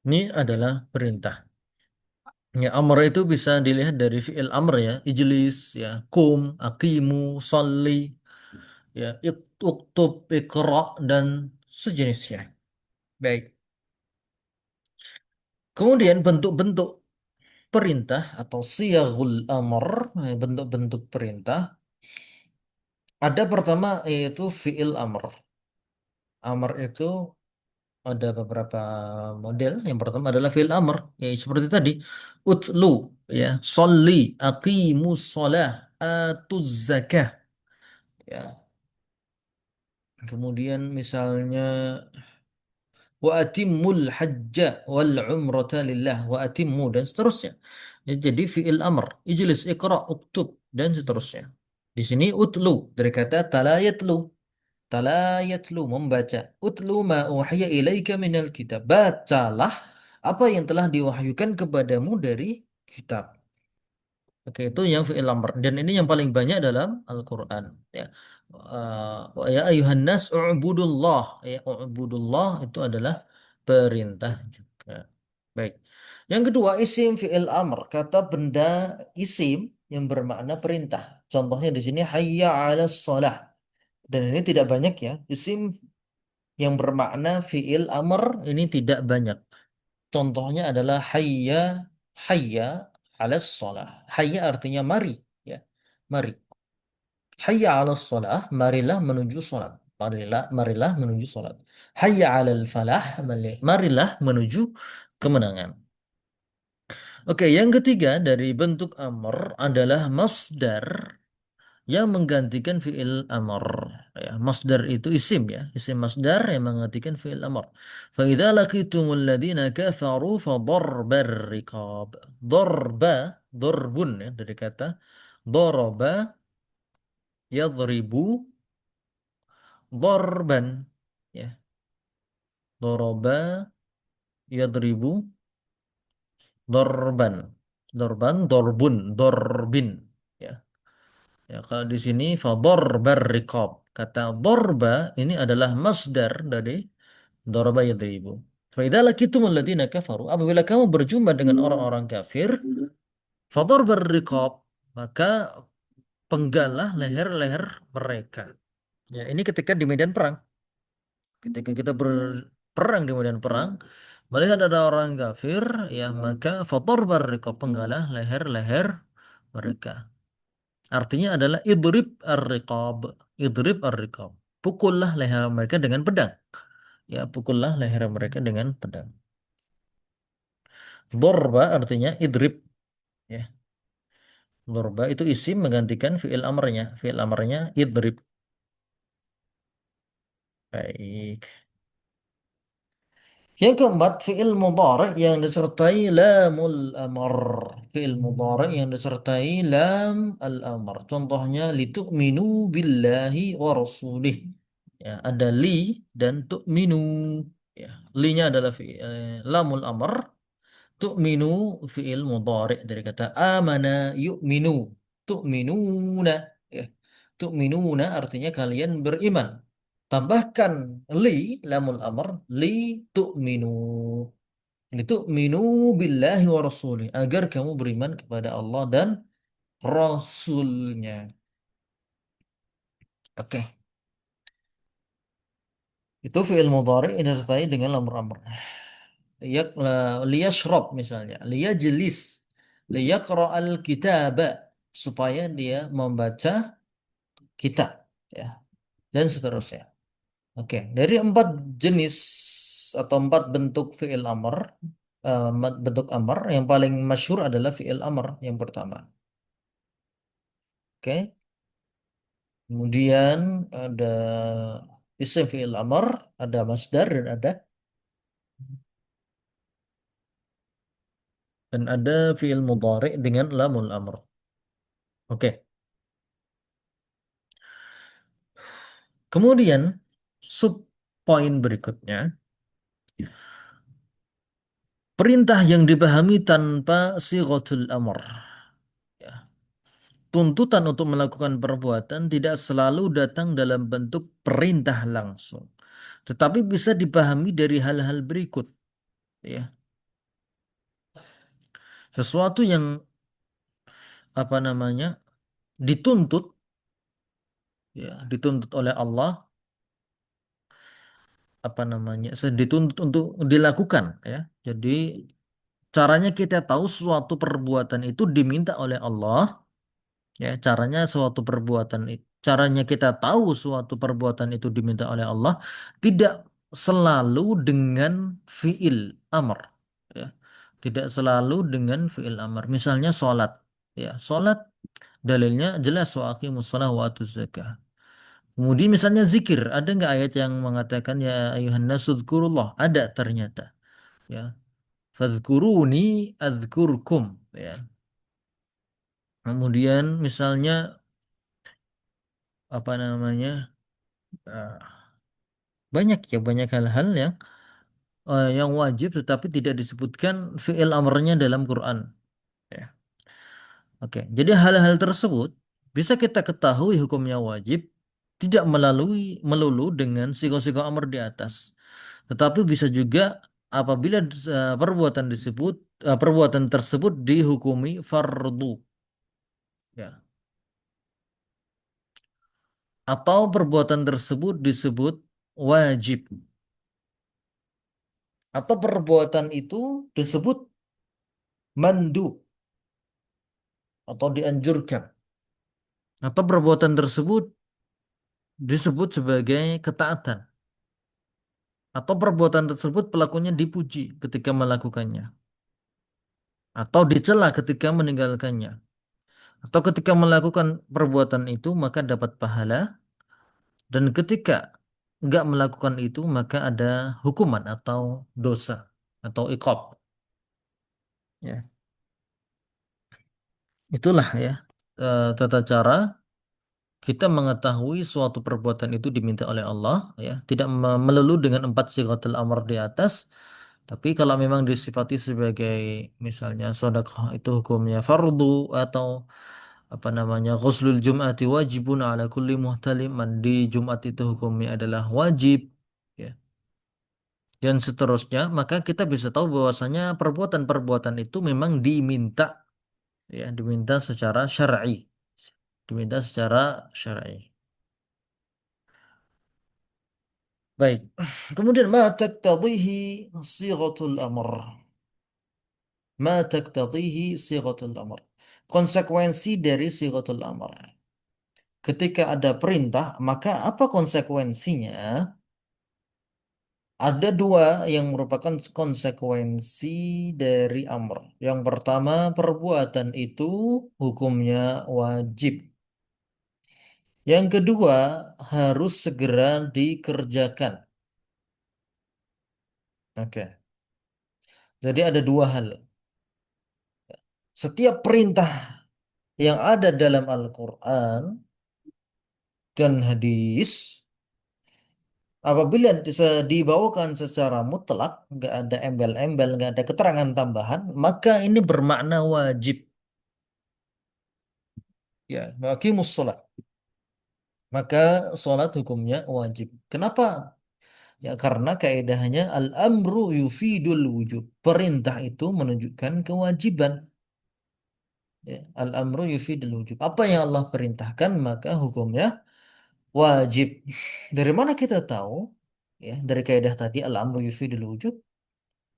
Ini adalah perintah. Ya, amr itu bisa dilihat dari fi'il amr ya. Ijlis, ya. Kum, aqimu, salli, ya. Uktub, ikra, dan sejenisnya. Baik. Kemudian bentuk-bentuk perintah atau siyagul amr, bentuk-bentuk perintah. Ada pertama yaitu fi'il amr. Amr itu ada beberapa model. Yang pertama adalah fi'il amr, ya seperti tadi. Utlu, ya, sholli, aqimus shalah, atuz zakah, ya. Kemudian misalnya wa atimmul hajja wal umrata lillah wa atimmu dan seterusnya. Ya, jadi fi'il amr, ijlis, iqra, uktub dan seterusnya. Di sini utlu dari kata tala yatlu. Tala yatlu membaca. Utlu ma uhiya ilaika minal kitab. Bacalah apa yang telah diwahyukan kepadamu dari kitab. Oke, itu yang fi'il amr dan ini yang paling banyak dalam Al-Qur'an, ya. Ya ayuhan nas u'budullah. Ya u'budullah itu adalah perintah juga. Baik. Yang kedua isim fi'il amr, kata benda isim yang bermakna perintah. Contohnya di sini hayya 'alas shalah. Dan ini tidak banyak ya. Isim yang bermakna fi'il amr ini tidak banyak. Contohnya adalah hayya, hayya 'alas shalah. Hayya artinya mari, ya. Mari. Hayya 'alas shalah, marilah menuju salat. Marilah menuju salat. Hayya 'alal falah, marilah menuju kemenangan. Oke, yang ketiga dari bentuk amr adalah masdar yang menggantikan fi'il amr. Ya, masdar itu isim ya, isim masdar yang menggantikan fi'il amr. Fa idza laqitumul ladzina kafaru fadarbar riqab. Darba, darbun ya dari kata daraba yadribu darban ya. Daraba yadribu darban. Darban, darbun, darbin ya. Ya, kalau di sini fadarbar riqab. Kata darba ini adalah masdar dari darba yadribu. Fa idza laqitumul ladzina kafaru, apabila kamu berjumpa dengan orang-orang kafir, fadarbar riqab, maka penggalah leher-leher mereka. Ya, ini ketika di medan perang. Ketika kita berperang di medan perang, melihat ada orang kafir, ya maka fadarbar riqab, penggalah leher-leher mereka. Artinya adalah idrib ar-riqab. Idrib ar-riqab. Pukullah leher mereka dengan pedang. Ya, pukullah leher mereka dengan pedang. Dorba artinya idrib. Ya, dorba itu isim menggantikan fi'il amarnya. Fi'il amarnya idrib. Baik. Yang keempat, fi'il mudhari' yang disertai lamul amar. Fi'il mudhari' yang disertai lam al-amar. Contohnya litu'minu billahi wa rasulih. Ya, ada li dan tu'minu. Ya, linya adalah lamul amr, tu'minu fi'il mudhari' dari kata amana yu'minu, tu'minuna. Ya, tu'minuna artinya kalian beriman. Tambahkan li lamul amr, li tu'minu. Li tu'minu billahi wa rasulih, agar kamu beriman kepada Allah dan Rasulnya. Oke, itu fi'il mudhari' ini disertai dengan lam amr. Liyashrab misalnya, liyajlis, liyaqra'al kitaba, supaya dia membaca kitab ya, dan seterusnya. Oke, dari empat jenis atau empat bentuk fi'il amr, empat bentuk amr yang paling masyhur adalah fi'il amr yang pertama. Oke, kemudian ada isim fi'il amr, ada masdar dan ada fi'il mudhari dengan lamul amr. Oke. Kemudian sub poin berikutnya, perintah yang dipahami tanpa sighatul amr. Ya. Tuntutan untuk melakukan perbuatan tidak selalu datang dalam bentuk perintah langsung, tetapi bisa dipahami dari hal-hal berikut. Ya. Sesuatu yang apa namanya dituntut, ya, dituntut oleh Allah, apa namanya, dituntut untuk dilakukan. Ya. Jadi caranya kita tahu suatu perbuatan itu diminta oleh Allah. Ya, caranya kita tahu suatu perbuatan itu diminta oleh Allah tidak selalu dengan fiil amr. Ya, tidak selalu dengan fiil amr. Misalnya sholat. Ya, sholat dalilnya jelas wa aqimus shalah wa atuz zakah. Kemudian misalnya zikir, ada nggak ayat yang mengatakan ya ayuhan nasu dzkurullah? Ada ternyata. Ya, fadzkuruni adzkurkum. Ya. Kemudian misalnya apa namanya? eh, banyak ya, banyak hal-hal yang wajib tetapi tidak disebutkan fi'il amrnya dalam Quran. Ya. Oke, jadi hal-hal tersebut bisa kita ketahui hukumnya wajib tidak melulu dengan sigo-sigo amr di atas. Tetapi bisa juga apabila perbuatan tersebut dihukumi fardu, ya, atau perbuatan tersebut disebut wajib, atau perbuatan itu disebut mandub atau dianjurkan, atau perbuatan tersebut disebut sebagai ketaatan, atau perbuatan tersebut pelakunya dipuji ketika melakukannya atau dicela ketika meninggalkannya. Atau ketika melakukan perbuatan itu maka dapat pahala, dan ketika nggak melakukan itu maka ada hukuman atau dosa atau iqab. Ya, itulah ya tata cara kita mengetahui suatu perbuatan itu diminta oleh Allah, ya, tidak melulu dengan empat sighatul amr di atas, tapi kalau memang disifati sebagai misalnya sedekah itu hukumnya fardu, atau apa namanya ghuslul jum'ati wajibun ala kulli muhtalim, mandi Jumat itu hukumnya adalah wajib, ya, dan seterusnya, maka kita bisa tahu bahwasanya perbuatan-perbuatan itu memang diminta, ya, diminta secara syar'i, diminta secara syar'i. Baik. Kemudian ma taqtadhihi sighatul amr. Ma taqtadhihi sighatul amr. Konsekuensi dari sighatul amr. Ketika ada perintah, maka apa konsekuensinya? Ada dua yang merupakan konsekuensi dari amr. Yang pertama, perbuatan itu hukumnya wajib. Yang kedua, harus segera dikerjakan. Oke. Jadi ada dua hal. Setiap perintah yang ada dalam Al-Quran dan hadis, apabila dibawakan secara mutlak, nggak ada embel-embel, nggak ada keterangan tambahan, maka ini bermakna wajib. Ya, waqimus sholat. Maka sholat hukumnya wajib. Kenapa? Ya, karena kaidahnya al-amru yufidul wujub. Perintah itu menunjukkan kewajiban. Ya, al-amru yufidul wujub. Apa yang Allah perintahkan, maka hukumnya wajib. Dari mana kita tahu? Ya, dari kaidah tadi al-amru yufidul wujub.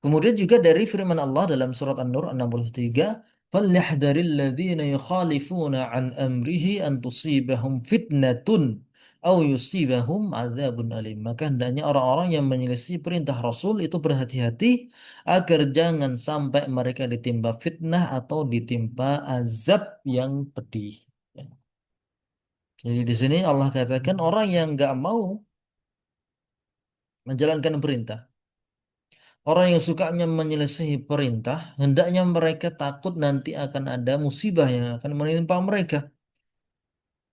Kemudian juga dari firman Allah dalam surat An-Nur 63, "Falyahdharil ladzina yukhalifuna an amrihi an tusibahum fitnatun aw yusibahum adzabun alim." Maka hendaknya orang-orang yang menyelisih perintah Rasul itu berhati-hati agar jangan sampai mereka ditimpa fitnah atau ditimpa azab yang pedih. Ya. Jadi di sini Allah katakan orang yang nggak mau menjalankan perintah, orang yang sukanya menyelesaikan perintah, hendaknya mereka takut nanti akan ada musibah yang akan menimpa mereka.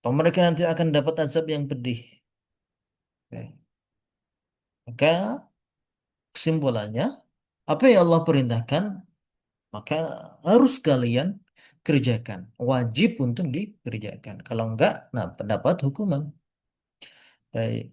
Atau mereka nanti akan dapat azab yang pedih. Oke. Maka kesimpulannya, apa yang Allah perintahkan, maka harus kalian kerjakan. Wajib untuk dikerjakan. Kalau enggak, nah pendapat hukuman. Baik.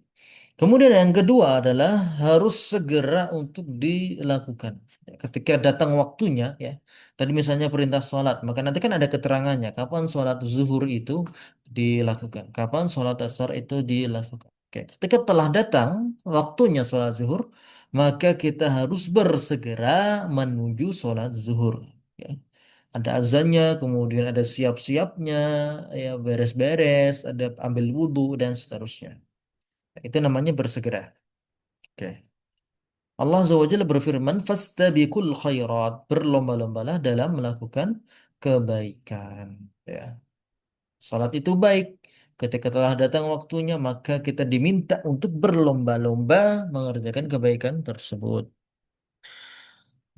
Kemudian yang kedua adalah harus segera untuk dilakukan. Ya, ketika datang waktunya, ya. Tadi misalnya perintah sholat, maka nanti kan ada keterangannya. Kapan sholat zuhur itu dilakukan? Kapan sholat asar itu dilakukan? Oke. Ketika telah datang waktunya sholat zuhur, maka kita harus bersegera menuju sholat zuhur. Ya. Ada azannya, kemudian ada siap-siapnya, ya beres-beres, ada ambil wudhu dan seterusnya. Itu namanya bersegera. Oke. Allah Azza wa Jalla berfirman, "Fastabiqul khairat." Berlomba-lombalah dalam melakukan kebaikan. Ya. Salat itu baik. Ketika telah datang waktunya, maka kita diminta untuk berlomba-lomba mengerjakan kebaikan tersebut.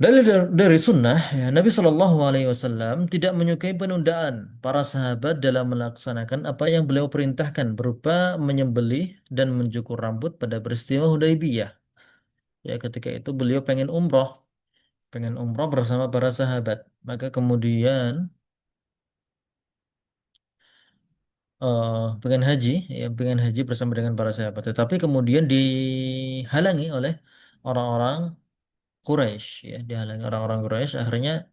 Dari sunnah, ya, Nabi Shallallahu Alaihi Wasallam tidak menyukai penundaan para sahabat dalam melaksanakan apa yang beliau perintahkan berupa menyembelih dan mencukur rambut pada peristiwa Hudaybiyah. Ya, ketika itu beliau pengen umroh bersama para sahabat. Maka kemudian pengen haji, ya, pengen haji bersama dengan para sahabat. Tetapi kemudian dihalangi oleh orang-orang Quraisy, ya, dihalangi orang-orang Quraisy. Akhirnya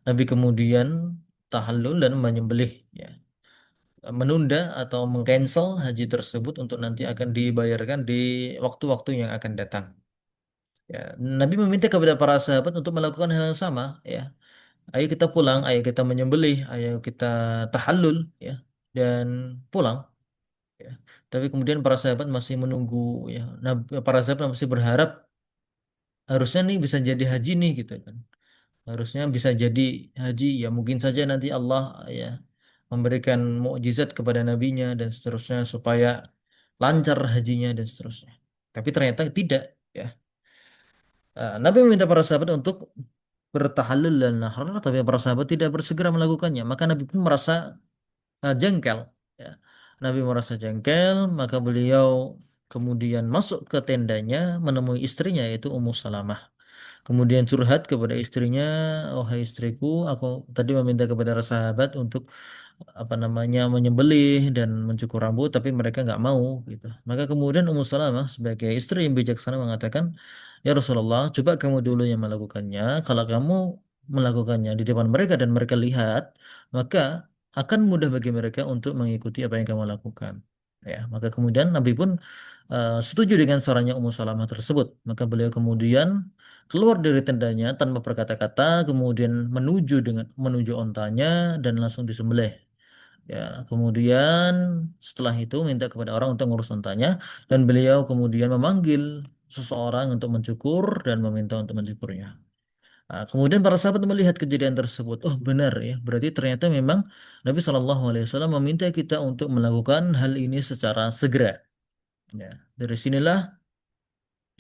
Nabi kemudian tahallul dan menyembelih, ya, menunda atau mengcancel haji tersebut untuk nanti akan dibayarkan di waktu-waktu yang akan datang. Ya, Nabi meminta kepada para sahabat untuk melakukan hal yang sama, ya. Ayo kita pulang, ayo kita menyembelih, ayo kita tahallul, ya, dan pulang, ya. Tapi kemudian para sahabat masih menunggu, ya. Nah, para sahabat masih berharap harusnya nih bisa jadi haji nih gitu kan. Harusnya bisa jadi haji, ya mungkin saja nanti Allah, ya, memberikan mukjizat kepada nabinya dan seterusnya supaya lancar hajinya dan seterusnya. Tapi ternyata tidak, ya. Nabi meminta para sahabat untuk bertahallul dan nahar, tapi para sahabat tidak bersegera melakukannya. Maka Nabi pun merasa jengkel, ya. Nabi merasa jengkel, maka beliau kemudian masuk ke tendanya menemui istrinya yaitu Ummu Salamah. Kemudian curhat kepada istrinya, "Wahai istriku, aku tadi meminta kepada sahabat untuk apa namanya menyembelih dan mencukur rambut, tapi mereka nggak mau gitu." Maka kemudian Ummu Salamah sebagai istri yang bijaksana mengatakan, "Ya Rasulullah, coba kamu dulu yang melakukannya. Kalau kamu melakukannya di depan mereka dan mereka lihat, maka akan mudah bagi mereka untuk mengikuti apa yang kamu lakukan." Ya, maka kemudian Nabi pun setuju dengan sarannya Ummu Salamah tersebut. Maka beliau kemudian keluar dari tendanya tanpa berkata-kata, kemudian menuju ontanya dan langsung disembelih. Ya, kemudian setelah itu minta kepada orang untuk ngurus ontanya dan beliau kemudian memanggil seseorang untuk mencukur dan meminta untuk mencukurnya. Kemudian para sahabat melihat kejadian tersebut. Oh benar ya, berarti ternyata memang Nabi Shallallahu Alaihi Wasallam meminta kita untuk melakukan hal ini secara segera. Ya, dari sinilah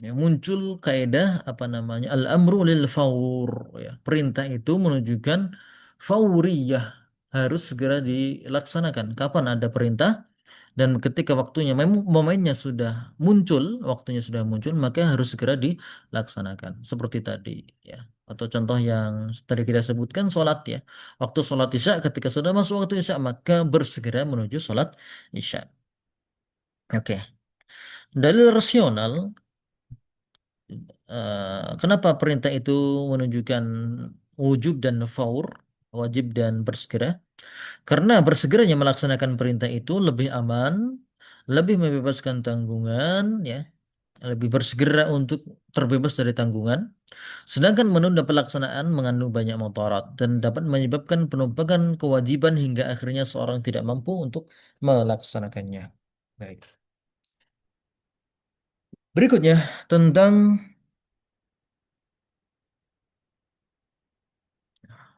ya, muncul kaidah apa namanya al-amru lil faur, ya. Perintah itu menunjukkan fauriyah, harus segera dilaksanakan. Kapan ada perintah dan ketika waktunya momennya sudah muncul, waktunya sudah muncul, maka harus segera dilaksanakan. Seperti tadi, ya. Atau contoh yang tadi kita sebutkan sholat, ya. Waktu sholat isya, ketika sudah masuk waktu isya, maka bersegera menuju sholat isya. Oke. Dalil rasional, kenapa perintah itu menunjukkan wujub dan faur, wajib dan bersegera? Karena bersegeranya melaksanakan perintah itu lebih aman, lebih membebaskan tanggungan, ya, lebih bersegera untuk terbebas dari tanggungan. Sedangkan menunda pelaksanaan mengandung banyak mudarat dan dapat menyebabkan penumpukan kewajiban hingga akhirnya seorang tidak mampu untuk melaksanakannya. Baik. Berikutnya tentang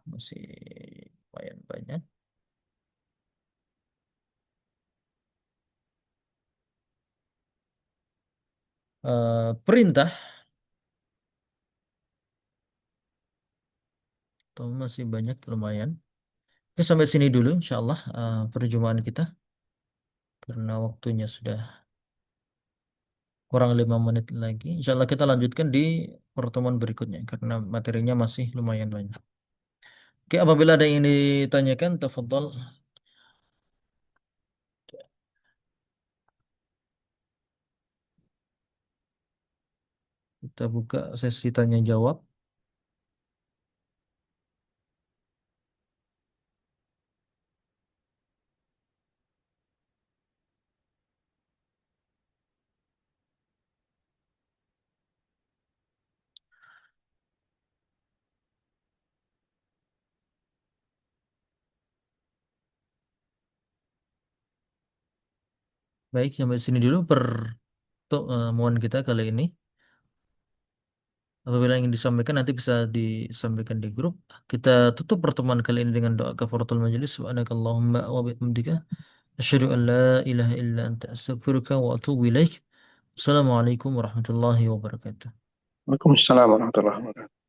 masih lumayan banyak. Perintah atau masih banyak lumayan. Oke, sampai sini dulu insya Allah perjumpaan kita karena waktunya sudah kurang 5 menit lagi. Insya Allah kita lanjutkan di pertemuan berikutnya karena materinya masih lumayan banyak. Oke, apabila ada yang ditanyakan, tafadhol. Kita buka sesi tanya jawab. Baik, sampai sini dulu pertemuan kita kali ini. Apabila ingin disampaikan nanti bisa disampaikan di grup. Kita tutup pertemuan kali ini dengan doa kafaratul majelis. Subhanakallahumma wa bihamdika asyhadu an la ilaha illa anta astaghfiruka wa atubu ilaik. Assalamualaikum warahmatullahi wabarakatuh. Waalaikumsalam warahmatullahi wabarakatuh.